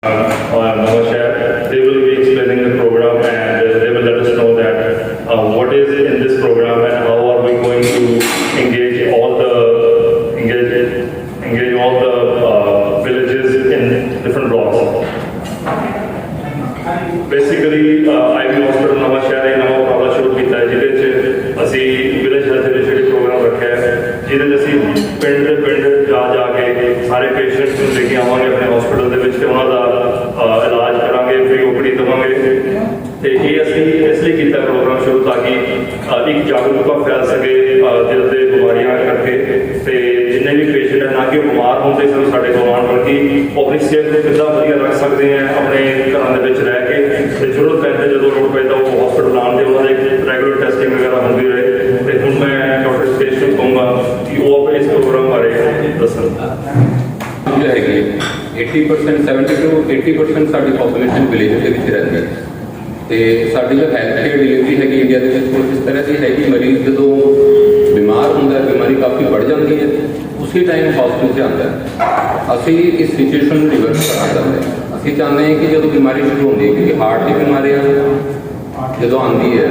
Navashehar. They will be explaining the program and they will let us know that what is in this program and how are we going to engage all the villages in different blocks. Basically, IB Hospital Navashehar ने नवा उपाला शुरू किया है जिसे असी village health initiative programme रखा है जिसे असी पिंड जा जाके सारे पेशेंट्स ਨੂੰ लेके आवांगे अपने हॉस्पिटल ਦੇ ਵਿੱਚ ਤੇ ਉਹਨਾਂ ਦਾ ਇਲਾਜ ਕਰਾਂਗੇ फ्री ओपीडी देवांगे ਤੇ ਇਹ ਅਸੀਂ ਇਸ ਲਈ ਕੀਤਾ ਪ੍ਰੋਗਰਾਮ ਸ਼ੁਰੂ ਤਾਂ ਕਿ ਇੱਕ ਜਾਗਰੂਕਤਾ ਫੈਲ ਸਕੇ ਦਿਲ ਦੇ ਬਿਮਾਰੀਆਂ ਕਰਕੇ ਤੇ ਜਿੰਨੇ ਵੀ ਪੇਸ਼ੈਂਟ ਹੈ ਨਾ ਕਿ ਬਿਮਾਰ ਹੁੰਦੇ ਸਨ ਸਾਡੇ ਕੋਲ ਆਉਣ ਬਲਕਿ ਉਹ ਆਪਣੀ ਸਿਹਤ ਨੂੰ ਕਿੱਦਾਂ ਵਧੀਆ ਰੱਖ ਸਕਦੇ ਆ ਆਪਣੇ ਘਰਾਂ ਦੇ ਵਿੱਚ ਰਹਿ ਕੇ ਤੇ ਜ਼ਰੂਰਤ ਪੈਂਦੇ ਜਦੋਂ ਲੋੜ ਪੈਂਦਾ ਉਹ ਹਸਪੀਟਲ ਆਉਣ ਦੇ ਉਹਨਾਂ ਦੇ ਰੈਗੂਲਰ ਟੈਸਟਿੰਗ ਵਗੈਰਾ ਹੁੰਦੀ ਰਹੇ ਤੇ ਹੁਣ ਮੈਂ ਡਾਕਟਰ ਸਤੇਸ਼ ਨੂੰ ਕਹੂੰਗਾ ਕਿ ਉਹ ਆਪਣੇ ਇਸ ਪ੍ਰੋਗਰਾਮ ਬਾਰੇ ਦੱਸਣ। ਹੈਗੀ 80% 70 to 80% ਸਾਡੀ ਪੋਪੂਲੇਸ਼ਨ ਵਿਲੇਜ ਦੇ ਵਿੱਚ ਰਹਿੰਦੀ ਹੈ ਤੇ ਸਾਡੀ ਜੋ ਹੈਲਥ ਕੇਅਰ ਡਿਲੀਵਰੀ ਹੈਗੀ ਇੰਡੀਆ ਦੇ ਵਿੱਚ ਕੁਝ ਇਸ ਤਰ੍ਹਾਂ ਦੀ ਹੈਗੀ ਮਰੀਜ਼ ਜਦੋਂ ਬਿਮਾਰ ਹੁੰਦਾ ਹੈ ਬਿਮਾਰੀ ਕਾਫੀ ਵੱਧ ਜਾਂਦੀ ਹੈ ਉਸੇ ਟਾਈਮ ਹਸਪੀਟਲ 'ਚ ਆਉਂਦਾ ਹੈ। ਅਸੀਂ ਇਸ ਸਿਚੁਏਸ਼ਨ ਨੂੰ ਰਿਵਰਸ ਕਰਨਾ ਚਾਹੁੰਦੇ ਹਾਂ। ਅਸੀਂ ਚਾਹੁੰਦੇ ਹਾਂ ਕਿ ਜਦੋਂ ਬਿਮਾਰੀ ਸ਼ੁਰੂ ਹੁੰਦੀ ਹੈ ਕਿਉਂਕਿ ਹਾਰਟ ਦੀ ਬਿਮਾਰੀਆਂ ਜਦੋਂ ਆਉਂਦੀ ਹੈ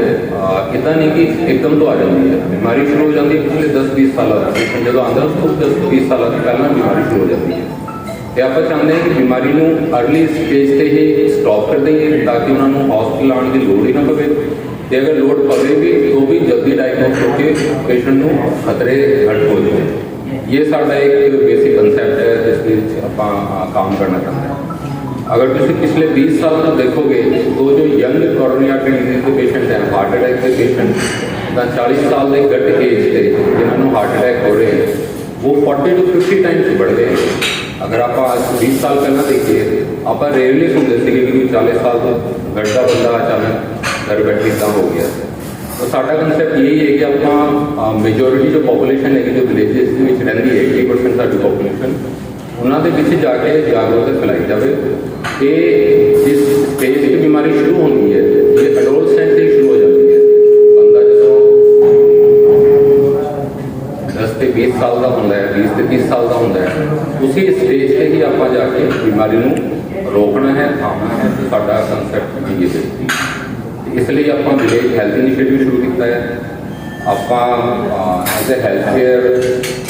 ਇੱਦਾਂ ਨਹੀਂ ਕਿ ਇੱਕਦਮ ਤੋਂ ਆ ਜਾਂਦੀ ਹੈ ਬਿਮਾਰੀ ਸ਼ੁਰੂ ਹੋ ਜਾਂਦੀ ਹੈ ਪਿਛਲੇ 10-20 ਸਾਲਾਂ ਦਾ ਪੇਸ਼ੈਂਟ ਜਦੋਂ ਆਉਂਦਾ ਉਸ ਤੋਂ 10-20 ਸਾਲਾਂ ਤੋਂ ਪਹਿਲਾਂ ਬਿਮਾਰੀ ਸ਼ੁਰੂ ਹੋ ਜਾਂਦੀ ਹੈ ਤੇ ਆਪਾਂ ਚਾਹੁੰਦੇ ਹਾਂ ਕਿ ਬਿਮਾਰੀ ਨੂੰ ਅਰਲੀ ਸਟੇਜ 'ਤੇ ਹੀ ਸਟਾਪ ਕਰ ਦਈਏ ਤਾਂ ਕਿ ਉਹਨਾਂ ਨੂੰ ਹਸਪਤਾਲ ਆਉਣ ਦੀ ਲੋੜ ਹੀ ਨਾ ਪਵੇ ਤੇ ਅਗਰ ਲੋੜ ਪਵੇ ਵੀ ਉਹ ਵੀ ਜਲਦੀ ਡਾਇਗਨੋਸ ਹੋ ਕੇ ਪੇਸ਼ੈਂਟ ਨੂੰ ਖਤਰੇ ਘੱਟ ਹੋ ਜਾਵੇ। ਇਹ ਸਾਡਾ ਇੱਕ ਬੇਸਿਕ ਕਨਸੈਪਟ ਹੈ ਜਿਸ ਵਿੱਚ ਆਪਾਂ ਕੰਮ ਕਰਨਾ ਚਾਹੁੰਦੇ ਹਾਂ। अगर तुम पिछले 20 साल तक देखोगे तो जो यंग कोरोनरी आर्टरी डिजीज के पेशेंट हैं हार्ट अटैक के पेशेंट 40 साल के घट एज के जिन्होंने हार्ट अटैक हो रहे हैं वो 40 to 50 टाइम्स बढ़ गए हैं। अगर आप 20 साल पहले देखिए आप रेयरली सुनते थे कि 40 साल तो घटता बंदा अचानक घर बैठे इतना हो गया तो साडा कंसैप्ट यही है कि आप मेजोरिटी जो पॉपूलेशन है जो विलेजेस रही है 80% साडी पॉपूलेशन उन्होंने पिछले जाके जागरूकता फैलाई जाए कि जिस स्टेज की बीमारी शुरू होती है ये एडोलसेंट से शुरू हो जाती है बंदा जो 10 से 20 साल का होंगे 20 से 30 साल का होंगे उसी स्टेज से ही आप जाके बीमारी को रोकना है थामना है तो साडा कंसैप्ट भी ये इसलिए आप विलेज हेल्थ इनिशिएटिव शुरू किया है आप एज ए हेल्थ केयर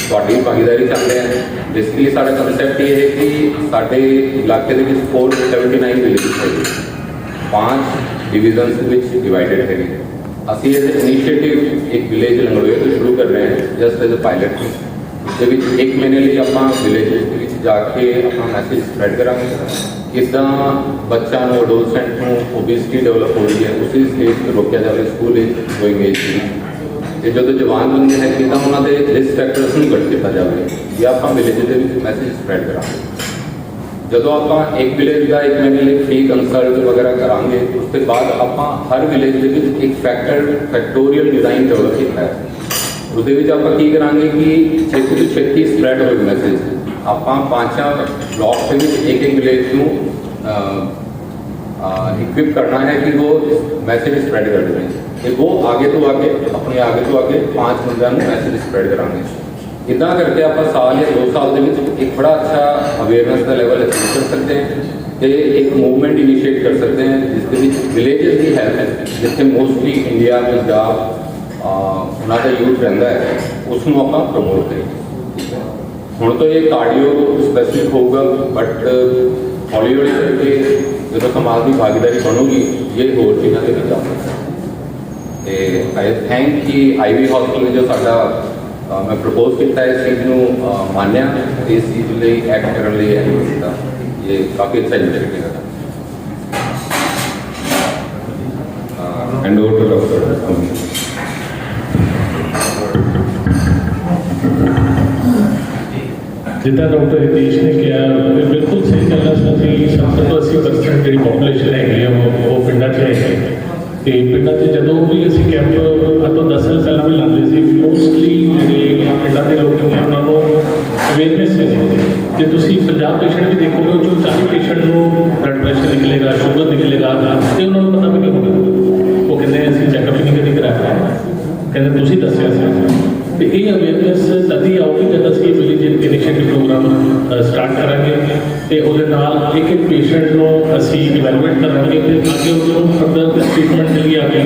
ਤੁਹਾਡੀ ਭਾਗੀਦਾਰੀ ਚਾਹੁੰਦੇ ਹਾਂ। ਬੇਸਿਕਲੀ ਸਾਡਾ ਕਨਸੈਪਟ ਇਹ ਹੈ ਕਿ ਸਾਡੇ ਇਲਾਕੇ ਦੇ ਵਿੱਚ 479 ਵਿਲੇजेस ਹੈਗੇ 5 ਡਿਵੀਜ਼ਨਸ ਵਿੱਚ ਡਿਵਾਈਡਡ ਹੈਗੇ। ਅਸੀਂ ਇਹ ਇਨੀਸ਼ੀਏਟਿਵ ਇੱਕ ਵਿਲੇਜ ਲੰਗੜੋਏ ਤੋਂ ਸ਼ੁਰੂ ਕਰ ਰਹੇ ਹਾਂ ਜਸਟ ਐਜ਼ ਅ ਪਾਇਲਟ ਜਿਹਦੇ ਵਿੱਚ 1 ਮਹੀਨੇ ਲਈ ਆਪਾਂ ਵਿਲੇजेस ਦੇ ਵਿੱਚ ਜਾ ਕੇ ਆਪਣਾ ਮੈਸੇਜ ਸਪਰੈਡ ਕਰਾਂਗੇ ਕਿੱਦਾਂ ਬੱਚਾ ਨੂੰ ਐਡੋਲਸੈਂਟ ਨੂੰ ਓਬੇਸਿਟੀ ਡਿਵੈਲਪ ਹੋ ਰਹੀ ਹੈ ਉਸੇ ਸਟੇਜ 'ਤੇ ਰੋਕਿਆ ਜਾਵੇ ਸਕੂਲ ਵਿੱਚ ਗੋਇੰਗ ਏਜ ਤੇ ਜਦੋਂ ਜਵਾਨ ਬੰਦੇ ਹੈ ਕਿੱਦਾਂ ਉਹਨਾਂ ਦੇ ਰਿਸਕ ਫੈਕਟਰਸ ਨੂੰ ਘੱਟ ਕੀਤਾ ਜਾਵੇ ਇਹ ਆਪਾਂ ਵਿਲੇਜ ਦੇ ਵਿੱਚ ਮੈਸੇਜ ਸਪਰੈਡ ਕਰਾਂਗੇ। ਜਦੋਂ ਆਪਾਂ ਇੱਕ ਵਿਲੇਜ ਦਾ 1 ਮਹੀਨੇ ਲਈ ਫ੍ਰੀ ਕੰਸਲਟ ਵਗੈਰਾ ਕਰਾਂਗੇ ਉਸ ਤੋਂ ਬਾਅਦ ਆਪਾਂ ਹਰ ਵਿਲੇਜ ਦੇ ਵਿੱਚ ਇੱਕ ਫੈਕਟੋਰੀਅਲ ਡਿਜ਼ਾਈਨ ਡਿਵੈਲਪ ਕੀਤਾ ਹੈ। ਉਹਦੇ ਵਿੱਚ ਆਪਾਂ ਕੀ ਕਰਾਂਗੇ ਕਿ ਛੇਤੀ ਤੋਂ ਛੇਤੀ ਸਪਰੈਡ ਹੋਵੇ ਮੈਸੇਜ ਆਪਾਂ 5 ਬਲੌਕ ਦੇ ਵਿੱਚ ਇੱਕ ਵਿਲੇਜ ਨੂੰ इक्विप करना है कि वो मैसेज स्प्रेड कर दें कि वो आगे तो आगे 5 बंदों में मैसेज स्प्रेड कराएंगे। इदा करके आप साल या 2 साल के एक बड़ा अच्छा अवेयरनेस का लेवल अचीव कर सकते हैं तो एक मूवमेंट इनिशिएट कर सकते हैं जिसके विलेजेस की हेल्थ है जिथे मोस्टली इंडिया पंजाब उन्होंने यूथ रहा है उसनों आप प्रमोट करेंगे। हूँ तो ये कार्डियो स्पैसिफिक होगा बट हौली हौली करके जो समाज की भागीदारी बनूगी ये होर चीज़ों के जा सकता है। आई थैंक कि IB हॉस्पिटल जो साडा मैं प्रपोज किया इस चीज़ को मानिया इस चीज़ लिए एक्ट करने लिए ये काफ़ी अच्छा इनिशिएटिव है। Hand over to doctor. जिदा डॉक्टर हितेश ने कहा बिल्कुल सही गल है। 70 to 80% जी पॉपूलेशन है वो पिंडा च है तो पिंडा जो भी असी कैंप तो 10 साल पहले भी लाते मोस्टली जो पिंडा के लोग हैं उन्होंने अवेयरनेस है तो 50 पेशेंट भी देखोगे जो 40 पेशेंट को ब्लड प्रेशर निकलेगा शुगर निकलेगा तो उन्होंने पता भी नहीं होगा वो कहते हैं असं चैकअप ही नहीं कभी कराया कहते तुम दसिया तो ये अवेयरनेस तभी आऊगी जब असं विलेज इनिशिएटिव प्रोग्राम स्टार्ट करेंगे। ਤੇ ਉਹਦੇ ਨਾਲ ਇੱਕ ਇੱਕ ਪੇਸ਼ੈਂਟ ਨੂੰ ਅਸੀਂ ਇਵੈਲੂਏਟ ਕਰਾਂਗੇ ਤੇ ਅੱਗੇ ਉਹਨੂੰ ਫਰਦਰ ਟ੍ਰੀਟਮੈਂਟ ਲਈ ਅੱਗੇ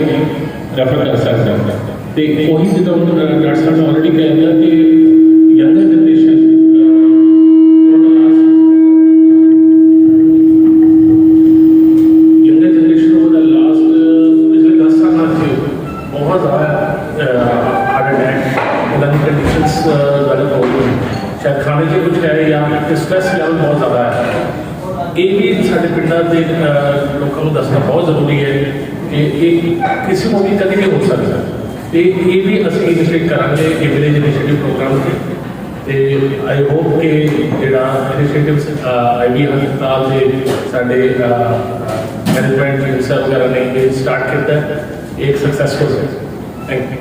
ਰੈਫਰ ਕਰ ਸਕਦੇ ਹਾਂ। ਤੇ ਉਹੀ ਜਿੱਦਾਂ ਡਾਕਟਰ ਸਾਹਿਬ ਨੇ ਆਲਰੇਡੀ ਕਹਿ ਦਿੱਤਾ ਕਿ ਯੰਗਰ ਜਨਰੇਸ਼ਨ शायद खाने के कुछ है या स्ट्रेस लेवल बहुत ज़्यादा है। ये भी साढ़े पिंडा के लोगों को दसना बहुत ज़रूरी है कि ये किसी को भी कभी नहीं हो सकता। तो ये भी असं इनिशिएट करांगे ये विलेज इनिशिएटिव प्रोग्राम से। आई होप कि जोड़ा इनिशिएटिव IB हस्पताल के साढ़े मैनेजमेंट सर वगैरह ने स्टार्ट किया है, एक सक्सैसफुल है। Thank you.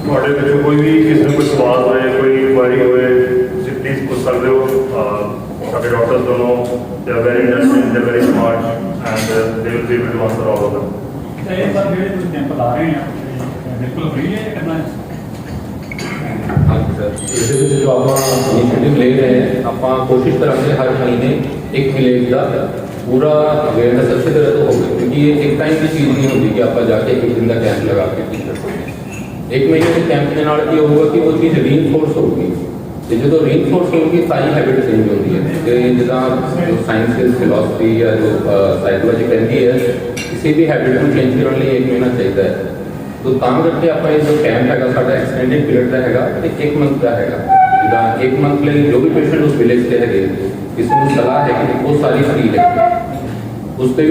ਤੁਹਾਡੇ ਵਿੱਚੋਂ ਕੋਈ ਵੀ ਕਿਸੇ ਨੂੰ ਕੋਈ ਸਵਾਲ ਹੋਏ, ਕੋਈ ਇਨਕੁਆਇਰੀ ਹੋਏ, ਤੁਸੀਂ ਪਲੀਜ਼ ਪੁੱਛ ਸਕਦੇ ਹੋ। ਸਾਡੇ ਡਾਕਟਰਸ ਦੋਨੋਂ they are very intelligent, they very smart and they will be able to answer all of them। ਇਹ ਸਰ ਜਿਹੜੇ ਤੁਸੀਂ ਕੈਂਪ ਲਾ ਰਹੇ ਆ ਬਿਲਕੁਲ ਫ੍ਰੀ ਹੈ ਕਰਨਾ ਹੈ। ਹਾਂਜੀ ਸਰ, ਇਹਦੇ ਵਿੱਚ ਜੋ ਆਪਾਂ ਇਨੀਸ਼ੀਏਟਿਵ ਲੈ ਰਹੇ ਹਾਂ, ਆਪਾਂ ਕੋਸ਼ਿਸ਼ ਕਰਾਂਗੇ ਹਰ ਮਹੀਨੇ ਇੱਕ ਵਿਲੇਜ ਦਾ पूरा अवेयरनेस अच्छी तरह तो होगा, क्योंकि ये एक टाइम की चीज़ नहीं होती कि आप जाके एक दिन का कैंप लगा के ठीक कर सकते हैं। एक महीने के कैंप के नाल ये होगा कि वो चीज़ रीइंफोर्स होगी, तो जो रीइंफोर्स होगी सारी हैबिट चेंज होती है। तो जिदा जो साइंस फिलोसफी या जो साइकोलॉजी कहती है किसी भी हैबिट को चेंज करने लिए एक महीना चाहिए है। तो तां करके आप जो कैंप है साਡਾ एक्सटेंडेड पीरियड का हैगा ते 1 मंथ का हैगा। जिदा 1 मंथ ਲਈ जो भी पेशेंट उस विलेज के है किसी को सलाह है कि वो सारी फ्री है। उसके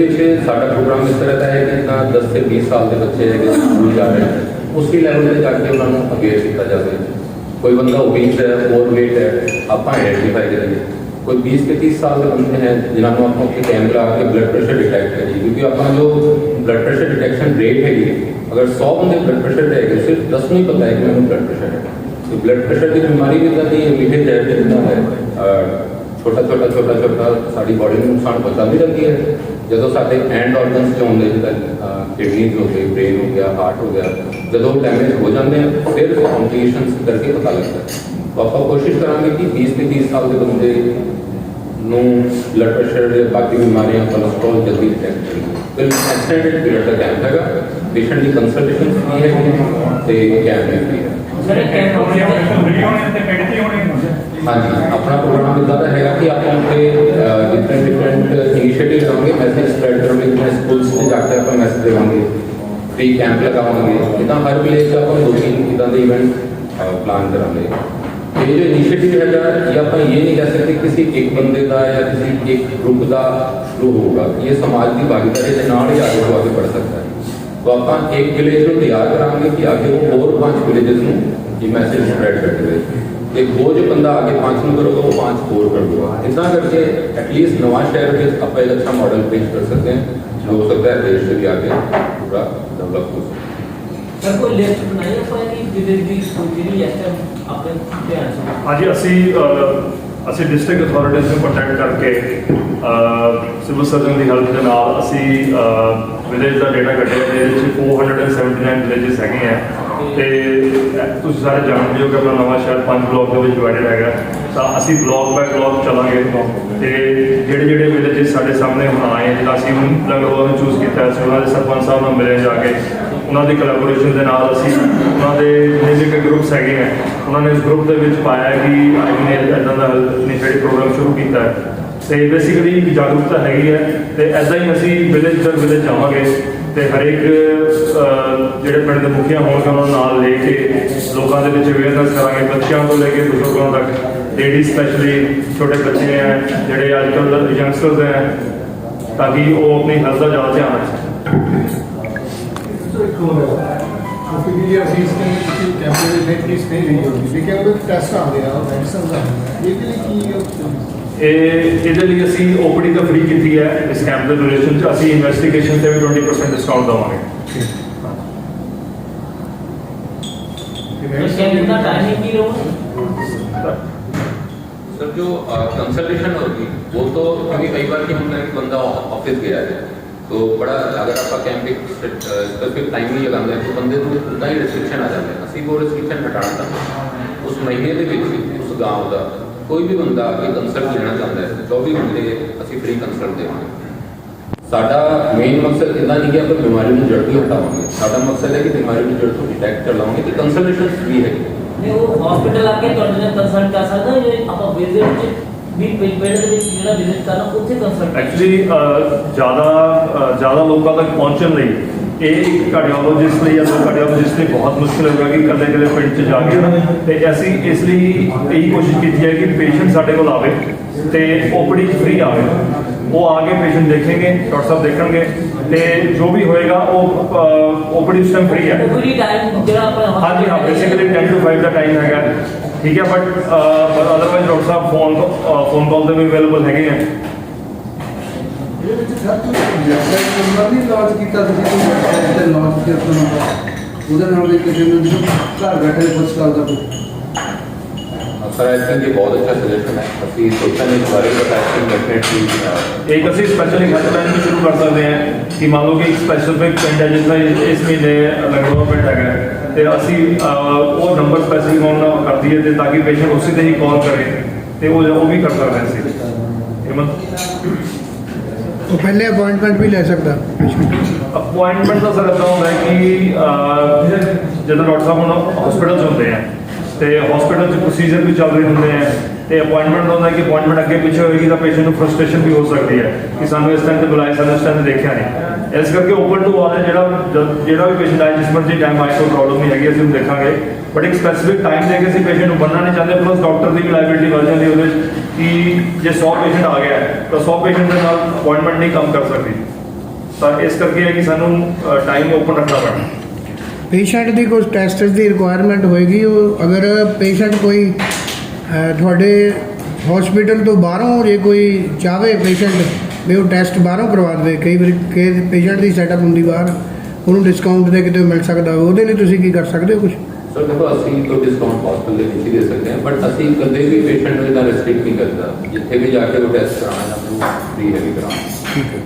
साडा प्रोग्राम इस तरह का है कि 10 से 20 साल के बच्चे है स्कूल जा रहे हैं, उसी लैवल पर जाके उन्होंने अवेयर किया जाए। कोई बंदा ओबीस है, ओवरवेट है, आप आइडेंटिफाई करिए। कोई 20 से 30 साल के बंदे हैं जिन्होंने आप अपने कैमरा आके ब्लड प्रेशर डिटेक्ट करिए, क्योंकि अपना जो ब्लड प्रेशर डिटेक्शन रेट हैगी, अगर 100 बंदे ब्लड प्रेशर रहेगा सिर्फ 10 नहीं पता है कि मैंने ब्लड प्रेशर है। तो ब्लड प्रेशर की बीमारी भी इतना नहीं मीठे जहर जितना है, छोटा छोटा छोटा छोटा साड़ी बॉडी में नुकसान पहुँचा भी रहती है। जो साढ़े एंड ऑर्गनस जो होंगे जिदा किडनीज हो गई, ब्रेन हो गया, हार्ट हो गया, जो डैमेज हो जाते हैं फिर कॉम्प्लिकेशन करके पता लगता है। तो आप कोशिश करांगे कि 20 से 30 साल के बंदे नू ब्लड प्रेशर या बाकी बीमारियां कोलेस्ट्रॉल जल्दी डिटेक्ट करेंगे। फिर एक्सटेंडेड पीरियड का कैंप हैगा, पेशेंट की कंसल्टेशन फ्री है तो कैंप भी फ्री है। हाँ जी, अपना प्रोग्राम इदा का है कि आप डिफरेंट डिफरेंट इनिशिएटिव करेंगे, मैसेज स्प्रेड करेंगे, स्कूल्स में जाकर आप मैसेज देंगे, फ्री कैंप लगाएंगे। इदा हर विलेज का आप 2-3 इदा के इवेंट प्लान करेंगे। ये जो इनिशिएटिव है ये आप ये नहीं कह सकते किसी एक बंदे का या किसी एक ग्रुप का शुरू होगा, ये समाज की भागीदारी के नाल ही आगे बढ़ सकता है। तो आप एक विलेज में तैयार करांगे कि आगे वो और 5 विलेजेस में ये मैसेज स्प्रेड करते हुए एक वो जो बंदा आगे 5 में करोगा वो 5 और कर देगा। इतना करके एटलीस्ट नवा शहर में आप एक अच्छा मॉडल पेश कर सकते हैं, जो हो सकता है देश से भी आगे पूरा डेवलप हो सकता है। सर कोई लिस्ट बनाई है कि विलेज की सोची है अपने ध्यान से? हाँ जी, ਅਸੀਂ ਡਿਸਟ੍ਰਿਕਟ ਅਥਾਰਟੀਜ਼ ਨੂੰ ਕੰਟੈਕਟ ਕਰਕੇ ਸਿਵਲ ਸਰਜਨ ਦੀ ਹੈਲਪ ਦੇ ਨਾਲ ਅਸੀਂ ਵਿਲੇਜ ਦਾ ਡੇਟਾ ਕੱਢਿਆ, ਜਿਹਦੇ ਵਿੱਚ 479 ਵਿਲੇਜਸ ਹੈਗੇ ਆ। ਤੇ ਤੁਸੀਂ ਸਾਰੇ ਜਾਣਦੇ ਹੋ ਕਿ ਆਪਣਾ ਨਵਾਂ ਸ਼ਹਿਰ 5 ਬਲਾਕ ਦੇ ਵਿੱਚ ਡਿਵਾਈਡਡ ਹੈਗਾ, ਤਾਂ ਅਸੀਂ ਬਲਾਕ ਬਾਈ ਬਲਾਕ ਚੱਲਾਂਗੇ ਤੇ ਜਿਹੜੇ ਵਿਲੇਜਸ ਸਾਡੇ ਸਾਹਮਣੇ ਹੁਣ ਆਏ ਜਿੱਦਾਂ ਅਸੀਂ ਹੁਣ ਲੰਗਰਵਾਲ ਨੂੰ ਚੂਜ਼ ਕੀਤਾ ਸੀ, ਉਹਨਾਂ ਦੇ ਸਰਪੰਚ ਸਾਹਿਬ ਨਾਲ ਮਿਲੇ ਜਾ ਕੇ, ਉਹਨਾਂ ਦੀ ਕੋਲੈਬੋਰੇਸ਼ਨ ਦੇ ਨਾਲ ਅਸੀਂ ਉਹਨਾਂ ਦੇ ਜਿਹੜੇ ਗਰੁੱਪਸ ਹੈਗੇ ਆ ਉਹਨਾਂ ਨੇ ਇਸ ਗਰੁੱਪ ਦੇ ਵਿੱਚ ਪਾਇਆ ਕਿ IB ਨੇ ਇੱਦਾਂ ਦਾ ਇਨੀਸ਼ੀਏਟਿਵ ਪ੍ਰੋਗਰਾਮ ਸ਼ੁਰੂ ਕੀਤਾ ਹੈ। ਤੇ ਬੇਸਿਕਲੀ ਜਾਗਰੂਕਤਾ ਹੈਗੀ ਹੈ ਤੇ ਇੱਦਾਂ ਹੀ ਅਸੀਂ ਵਿਲੇਜ ਦਰ ਵਿਲੇਜ ਜਾਵਾਂਗੇ ਤੇ ਹਰੇਕ ਜਿਹੜੇ ਪਿੰਡ ਦੇ ਮੁਖੀਆ ਹੋਣਗੇ ਉਹਨਾਂ ਨੂੰ ਨਾਲ ਲੈ ਕੇ ਲੋਕਾਂ ਦੇ ਵਿੱਚ ਅਵੇਅਰਨੈਸ ਕਰਾਂਗੇ, ਬੱਚਿਆਂ ਤੋਂ ਲੈ ਕੇ ਬਜ਼ੁਰਗਾਂ ਤੱਕ, ਲੇਡੀ ਸਪੈਸ਼ਲੀ ਛੋਟੇ ਬੱਚੇ ਹੈ ਜਿਹੜੇ ਅੱਜ ਕੱਲ੍ਹ ਯੰਗਸਟਰਸ ਹੈ, ਤਾਂ ਕਿ ਉਹ ਆਪਣੀ ਹੈਲਥ ਦਾ ਜ਼ਿਆਦਾ ਧਿਆਨ ਰੱਖ ਸਕਣ। क्योंकि ਅਸੀਂ ਇਸ ਕੈਂਪ ਦੇ ਵਿੱਚ ਨਹੀਂ ਸਪੇ ਨਹੀਂ ਹੋਣੀ, ਲੇਕਿਨ ਉਹ ਟੈਸਟ ਆਉਂਦੇ ਆ, ਮੈਡੀਸਨਸ ਆਉਂਦੇ ਇਹਦੇ ਲਈ ਕੀ ਇਹਦੇ ਲਈ ਅਸੀਂ OPD ਤਾਂ ਫ੍ਰੀ ਕੀਤੀ ਹੈ ਇਸ ਕੈਂਪ ਦੇ ਡਿਊਰੇਸ਼ਨ 'ਚ, ਅਸੀਂ ਇਨਵੈਸਟੀਗੇਸ਼ਨ ਤੇ ਵੀ 20% ਡਿਸਕਾਊਂਟ ਦੇਵਾਂਗੇ। कैंप का टाइमिंग भी रहो सर जो कंसल्टेशन होगी वो तो क्योंकि कई बार क्या होता है कि बंदा ऑफिस गया है तो बड़ा अगर आप कैंप एक स्पेसिफिक टाइम नहीं लगाते हैं तो बंदे को उदा ही रिस्ट्रिक्शन आ जाते हैं। ਅਸੀਂ वो रिस्ट्रिक्शन हटाना चाहते हैं। उस महीने ਦੇ ਵਿੱਚ उस गाँव का कोई भी बंदा आके कंसल्ट लेना चाहता है 24 घंटे ਅਸੀਂ फ्री कंसल्ट देवांगे। साडा मेन मकसद इतना नहीं कि आप बीमारी को जड़ ਤੋਂ हटावांगे। साडा मकसद है कि बीमारी को जड़ ਤੋਂ डिटेक्ट कर लाओगे कि कंसल्टेशन फ्री है। ਨਹੀਂ ਉਹ ਹਸਪੀਟਲ ਆ ਕੇ ਤੁਹਾਡੇ ਨਾਲ ਕੰਸਲਟ ਕਰ ਸਕਦਾ ਜੇ ਆਪਾਂ ਵਿਜ਼ਿਟ ਵੀ ਪਿੰਡ ਦੇ ਵਿੱਚ ਜਿਹੜਾ ਵਿਜ਼ਿਟ ਕਰਨਾ ਉੱਥੇ ਕੰਸਲਟ ਐਕਚੁਅਲੀ ਜ਼ਿਆਦਾ ਲੋਕਾਂ ਤੱਕ ਪਹੁੰਚਣ ਲਈ ਇਹ ਇੱਕ ਕਾਰਡੀਓਲੋਜਿਸਟ ਲਈ ਜਾਂ ਕਾਰਡੀਓਲੋਜਿਸਟ ਲਈ ਬਹੁਤ ਮੁਸ਼ਕਿਲ ਹੋਗਾ ਕਿ ਇਕੱਲੇ ਇਕੱਲੇ ਪਿੰਡ 'ਚ ਜਾ ਕੇ ਤੇ ਅਸੀਂ ਇਸ ਲਈ ਇਹੀ ਕੋਸ਼ਿਸ਼ ਕੀਤੀ ਹੈ ਕਿ ਪੇਸ਼ੈਂਟ ਸਾਡੇ ਕੋਲ ਆਵੇ ਤੇ ਓਪੀਡੀ 'ਚ ਫ੍ਰੀ ਆਵੇ। ਉਹ ਆ ਕੇ ਪੇਸ਼ੈਂਟ ਦੇਖेंगे, ਡਾਕਟਰ ਸਾਹਿਬ ਦੇਖਣਗੇ ਤੇ ਜੋ ਵੀ ਹੋਏਗਾ ਉਹ ਓਪੀਡੀ ਉਸ ਟਾਈਮ ਫ੍ਰੀ ਹੈ। ਪੂਰੀ ਟਾਈਮ ਜਿਹੜਾ ਆਪਾਂ ਹਾਂਜੀ ਹਾਂ, ਬੇਸਿਕਲੀ 10 to 5 ਦਾ ਟਾਈਮ ਹੈਗਾ, ਠੀਕ ਹੈ। But otherwise doctor Sahib phone call ਤੇ ਵੀ ਅਵੇਲੇਬਲ ਹੈਗੇ ਆ। ਇਹਦੇ ਵਿੱਚ ਸਰ ਤੁਸੀਂ ਵੈਬਸਾਈਟ ਨੰਬਰ ਨਹੀਂ ਲਾਂਚ ਕੀਤਾ, ਤੁਸੀਂ ਕੋਈ ਵੈਬਸਾਈਟ ਤੇ ਲਾਂਚ ਕੀਤਾ ਉਹਦੇ ਨਾਲ ਵੀ ਕਿਸੇ ਨੂੰ ਘਰ ਬੈਠੇ ਪੁੱਛ ਸਕਦਾ ਕੋਈ। सर आई थिंक ये बहुत अच्छा सजेशन है। ਅਸੀਂ ਸੋਚਾਂਗੇ ਇਸ ਬਾਰੇ ਬਟ आई थिंक डेफिनेटली एक ਅਸੀਂ ਸਪੈਸ਼ਲੀ ਹੈਲਪਲਾਈਨ ਵੀ ਸ਼ੁਰੂ ਕਰ ਸਕਦੇ ਹਾਂ ਕਿ ਮੰਨ ਲਓ ਕਿ ਇੱਕ ਸਪੈਸੀਫਿਕ ਪਿੰਡ ਹੈ ਜਿਸ ਦਾ ਇਸ ਮਹੀਨੇ ਲਗਭਗ ਪਿੰਡ ਹੈਗਾ ਤੇ ਅਸੀਂ ਉਹ ਨੰਬਰ ਸਪੈਸੀਫਿਕ ਆਨ ਕਰ ਦਈਏ ਤੇ ਤਾਂ ਕਿ ਪੇਸ਼ੈਂਟ ਉਸੇ ਤੇ ਹੀ ਕਾਲ ਕਰੇ ਤੇ ਉਹ ਵੀ ਕਰ ਸਕਦੇ ਹਾਂ ਅਸੀਂ। ਉਹ ਪਹਿਲੇ ਅਪਾਇੰਟਮੈਂਟ ਵੀ ਲੈ ਸਕਦਾ ਅਪਾਇੰਟਮੈਂਟ ਦਾ ਸਰ ਇੱਦਾਂ ਹੁੰਦਾ ਹੈ ਕਿ ਜਦੋਂ ਡਾਕਟਰ ਸਾਹਿਬ ਹੁਣ ਹਸਪੀਟਲ 'ਚ ਹੁੰਦੇ ਆ ਤੇ ਹਸਪੀਟਲ 'ਚ ਪ੍ਰੋਸੀਜਰ ਵੀ ਚੱਲ ਰਹੇ ਹੁੰਦੇ ਆ ਤੇ ਅਪਾਇੰਟਮੈਂਟ ਦਾ ਹੁੰਦਾ ਕਿ ਅਪਾਇੰਟਮੈਂਟ ਅੱਗੇ ਪਿੱਛੇ ਹੋਏਗੀ ਤਾਂ ਪੇਸ਼ੈਂਟ ਨੂੰ ਫਰਸਟ੍ਰੇਸ਼ਨ ਵੀ ਹੋ ਸਕਦੀ ਹੈ ਕਿ ਸਾਨੂੰ ਇਸ ਟਾਈਮ ਤੇ ਬੁਲਾਇਆ, ਸਾਨੂੰ ਇਸ ਟਾਈਮ ਤੇ ਦੇਖਿਆ ਨਹੀਂ। ਇਸ ਕਰਕੇ ਓਪਨ ਟੂ ਆਲ ਹੈ, ਜਿਹੜਾ ਵੀ ਪੇਸ਼ੈਂਟ ਆਏ ਜਿਸ ਮਰਜ਼ੀ ਟਾਈਮ ਆਏ ਕੋਈ ਪ੍ਰੋਬਲਮ ਨਹੀਂ ਹੈਗੀ, ਅਸੀਂ ਉਹਨੂੰ ਦੇਖਾਂਗੇ। ਬਟ ਇੱਕ ਸਪੈਸੀਫਿਕ ਟਾਈਮ ਦੇ ਕੇ ਅਸੀਂ ਪੇਸ਼ੈਂਟ ਨੂੰ ਬੰਨ੍ਹਣਾ ਨਹੀਂ ਚਾਹੁੰਦੇ, ਪਲੱਸ ਡਾਕਟਰ ਦੀ ਵੀ ਲਾਇਬਿਲਿਟੀ ਵੱਧ ਜਾਂਦੀ ਉਹਦੇ 'ਚ ਕਿ ਜੇ 100 ਪੇਸ਼ੈਂਟ ਆ ਗਿਆ ਤਾਂ 100 ਪੇਸ਼ੈਂਟ ਦੇ ਨਾਲ ਅਪਾਇੰਟਮੈਂਟ ਨਹੀਂ ਕੰਮ ਕਰ ਸਕਦੀ। ਤਾਂ ਇਸ ਕਰਕੇ ਹੈ ਕਿ ਸਾਨੂੰ ਟਾਈਮ ਓਪਨ ਰੱਖਣਾ ਪੈਣਾ। ਪੇਸ਼ੈਂਟ ਦੀ ਕੋਈ ਟੈਸਟ ਦੀ ਰਿਕੁਆਇਰਮੈਂਟ ਹੋਏਗੀ, ਉਹ ਅਗਰ ਪੇਸ਼ੈਂਟ ਕੋਈ ਤੁਹਾਡੇ ਹਸਪੀਟਲ ਤੋਂ ਬਾਹਰੋਂ ਜੇ ਕੋਈ ਚਾਹਵੇ ਪੇਸ਼ੈਂਟ ਵੀ ਉਹ ਟੈਸਟ ਬਾਹਰੋਂ ਕਰਵਾ ਦੇਵੇ, ਕਈ ਵਾਰੀ ਪੇਸ਼ੈਂਟ ਦੀ ਸੈਟਅਪ ਹੁੰਦੀ ਬਾਹਰ, ਉਹਨੂੰ ਡਿਸਕਾਊਂਟ ਦੇ ਕਿਤੇ ਮਿਲ ਸਕਦਾ, ਉਹਦੇ ਲਈ ਤੁਸੀਂ ਕੀ ਕਰ ਸਕਦੇ ਹੋ ਕੁਝ? ਸਰ ਦੇਖੋ ਅਸੀਂ ਕੋਈ ਡਿਸਕਾਊਂਟ ਹਸਪੀਟਲ ਦੇ ਵਿੱਚ ਹੀ ਦੇ ਸਕਦੇ ਹਾਂ ਬਟ ਅਸੀਂ ਕਦੇ ਵੀ ਪੇਸ਼ੈਂਟ ਨੂੰ ਇਹਦਾ ਰਿਸਟ੍ਰਿਕਟ ਨਹੀਂ ਕਰਦਾ। ਜਿੱਥੇ ਵੀ ਜਾ ਕੇ ਉਹ ਟੈਸਟ ਕਰਾਉਣਾ ਜਾਂ ਉਹਨੂੰ ਫ੍ਰੀ ਹੈ ਵੀ ਕਰਾਉਣਾ। ਠੀਕ ਹੈ।